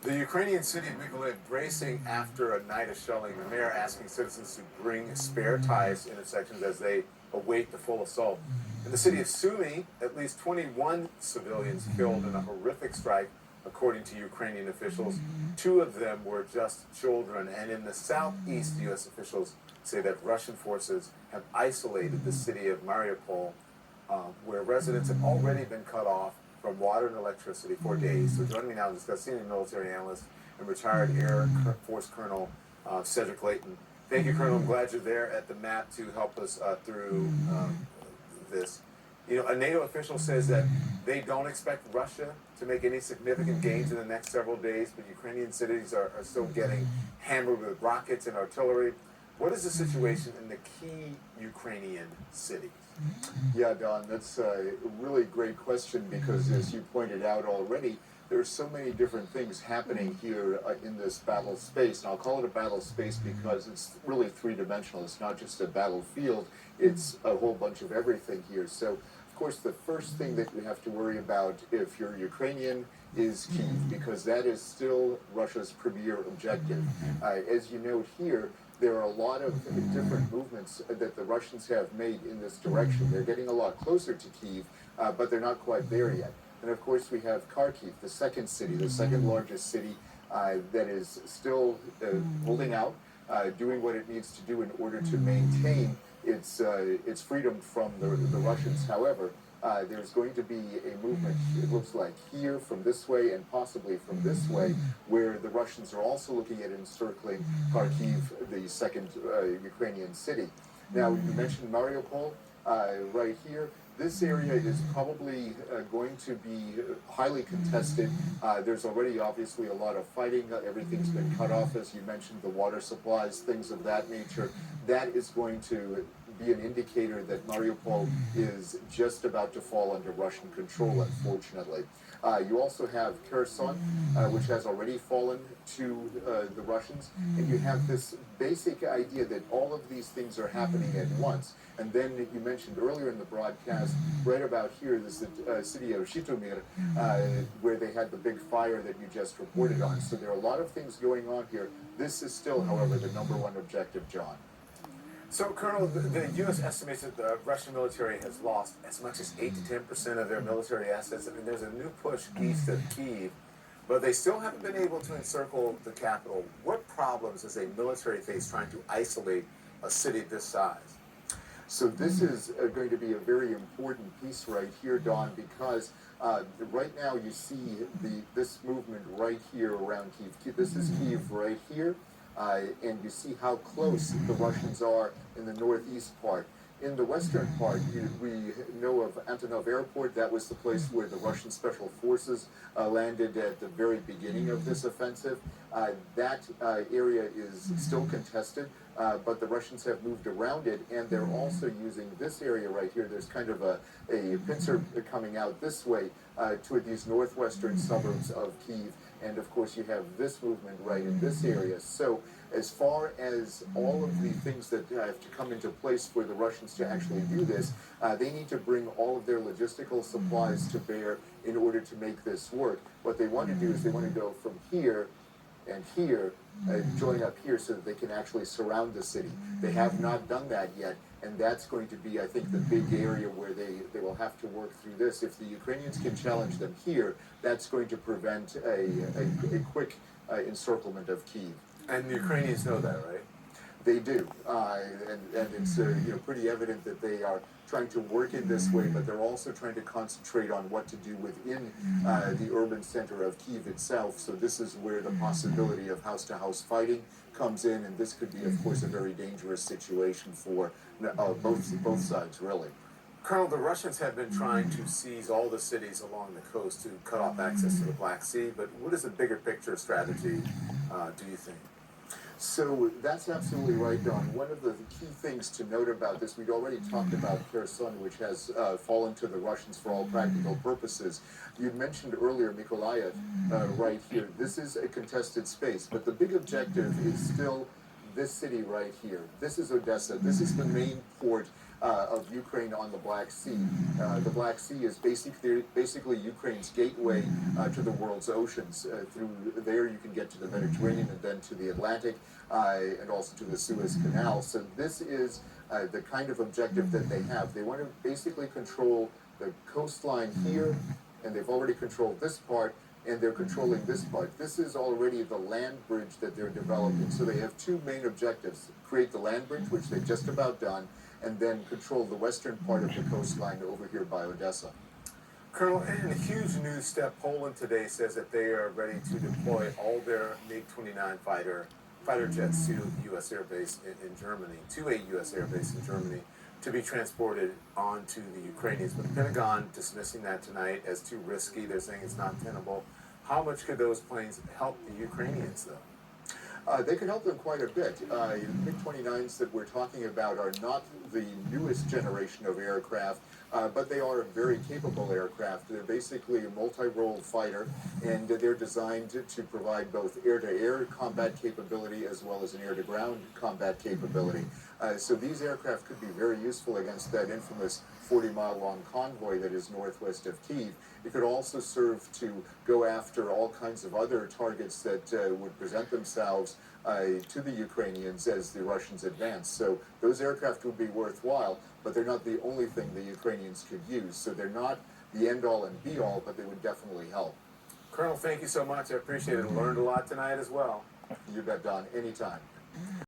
The Ukrainian city of Mykolaiv bracing after a night of shelling. The mayor asking citizens to bring spare tires intersections as they await the full assault. In the city of Sumy, at least 21 civilians killed in a horrific strike, according to Ukrainian officials. Two of them were just children. And in the southeast, U.S. officials say that Russian forces have isolated the city of Mariupol, where residents have already been cut off from water and electricity for days. So joining me now to discuss, senior military analyst and retired Air Force Colonel Cedric Layton. Thank you, Colonel. I'm glad you're there at the map to help us through this. You know, a NATO official says that they don't expect Russia to make any significant gains in the next several days, but Ukrainian cities are still getting hammered with rockets and artillery. What is the situation in the key Ukrainian cities? Yeah, Don, that's a really great question because, as you pointed out already, there are so many different things happening here in this battle space. And I'll call it a battle space because it's really three-dimensional. It's not just a battlefield, it's a whole bunch of everything here. So, of course, the first thing that you have to worry about if you're Ukrainian is Kyiv, because that is still Russia's premier objective. As you note here, there are a lot of different movements that the Russians have made in this direction. They're getting a lot closer to Kyiv, but they're not quite there yet. And of course, we have Kharkiv, the second city, the second largest city that is still holding out, doing what it needs to do in order to maintain its freedom from the Russians. However, there's going to be a movement, it looks like, here from this way and possibly from this way, where the Russians are also looking at encircling Kharkiv, the second Ukrainian city. Now, you mentioned Mariupol right here. This area is probably going to be highly contested. There's already obviously a lot of fighting. Everything's been cut off, as you mentioned, the water supplies, things of that nature. That is going to be an indicator that Mariupol is just about to fall under Russian control, unfortunately. You also have Kherson, which has already fallen to the Russians, and you have this basic idea that all of these things are happening at once. And then you mentioned earlier in the broadcast, right about here, this is the city of Zhytomyr, where they had the big fire that you just reported on. So there are a lot of things going on here. This is still, however, the number one objective, John. So, Colonel, the U.S. estimates that the Russian military has lost as much as 8 to 10% of their military assets. I mean, there's a new push east of Kyiv, but they still haven't been able to encircle the capital. What problems does a military face trying to isolate a city this size? So this is going to be a very important piece right here, Don, because right now you see this movement right here around Kyiv. This is Kyiv right here. And you see how close the Russians are in the northeast part. In the western part, we know of Antonov Airport. That was the place where the Russian special forces landed at the very beginning of this offensive. That area is still contested, but the Russians have moved around it, and they're also using this area right here. There's kind of a pincer coming out this way toward these northwestern suburbs of Kyiv. And of course, you have this movement right in this area. So as far as all of the things that have to come into place for the Russians to actually do this, they need to bring all of their logistical supplies to bear in order to make this work. What they want to do is they want to go from here and here, join up here so that they can actually surround the city. They have not done that yet, and that's going to be, I think, the big area where they will have to work through this. If the Ukrainians can challenge them here, that's going to prevent a quick encirclement of Kyiv. And the Ukrainians know that, right? They do, and it's pretty evident that they are trying to work in this way, but they're also trying to concentrate on what to do within the urban center of Kyiv itself. So this is where the possibility of house-to-house fighting comes in, and this could be, of course, a very dangerous situation for both sides, really. Colonel, the Russians have been trying to seize all the cities along the coast to cut off access to the Black Sea, but what is the bigger picture strategy, do you think? So that's absolutely right, Don. One of the key things to note about this, we'd already talked about Kherson, which has fallen to the Russians for all practical purposes. You mentioned earlier Mykolaiv right here. This is a contested space, but the big objective is still this city right here. This is Odessa. This is the main port of Ukraine on the Black Sea. The Black Sea is basically Ukraine's gateway to the world's oceans. Through there you can get to the Mediterranean and then to the Atlantic and also to the Suez Canal. So this is the kind of objective that they have. They want to basically control the coastline here, and they've already controlled this part, and they're controlling this part. This is already the land bridge that they're developing. So they have two main objectives: create the land bridge, which they've just about done, and then control the western part of the coastline over here by Odessa. Colonel, in a huge news step, Poland today says that they are ready to deploy all their MiG-29 fighter jets to a U.S. air base in Germany, to be transported onto the Ukrainians. But the Pentagon dismissing that tonight as too risky. They're saying it's not tenable. How much could those planes help the Ukrainians, though? They could help them quite a bit. MiG-29s that we're talking about are not the newest generation of aircraft, but they are a very capable aircraft. They're basically a multi-role fighter, and they're designed to provide both air-to-air combat capability as well as an air-to-ground combat capability. So these aircraft could be very useful against that infamous 40-mile-long convoy that is northwest of Kyiv. It could also serve to go after all kinds of other targets that would present themselves to the Ukrainians as the Russians advance. So those aircraft would be worthwhile, but they're not the only thing the Ukrainians could use. So they're not the end-all and be-all, but they would definitely help. Colonel, thank you so much. I appreciate it. Learned a lot tonight as well. You bet, Don. Anytime.